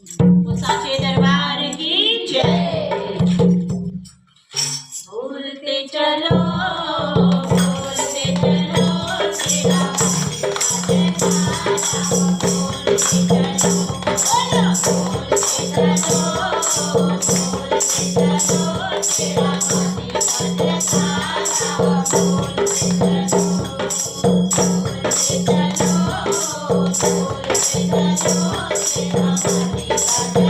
वो साचे दरबार की जय। बोलते चलो तेरा बोलते चलो बोलते चलो तेरा बोलते चलो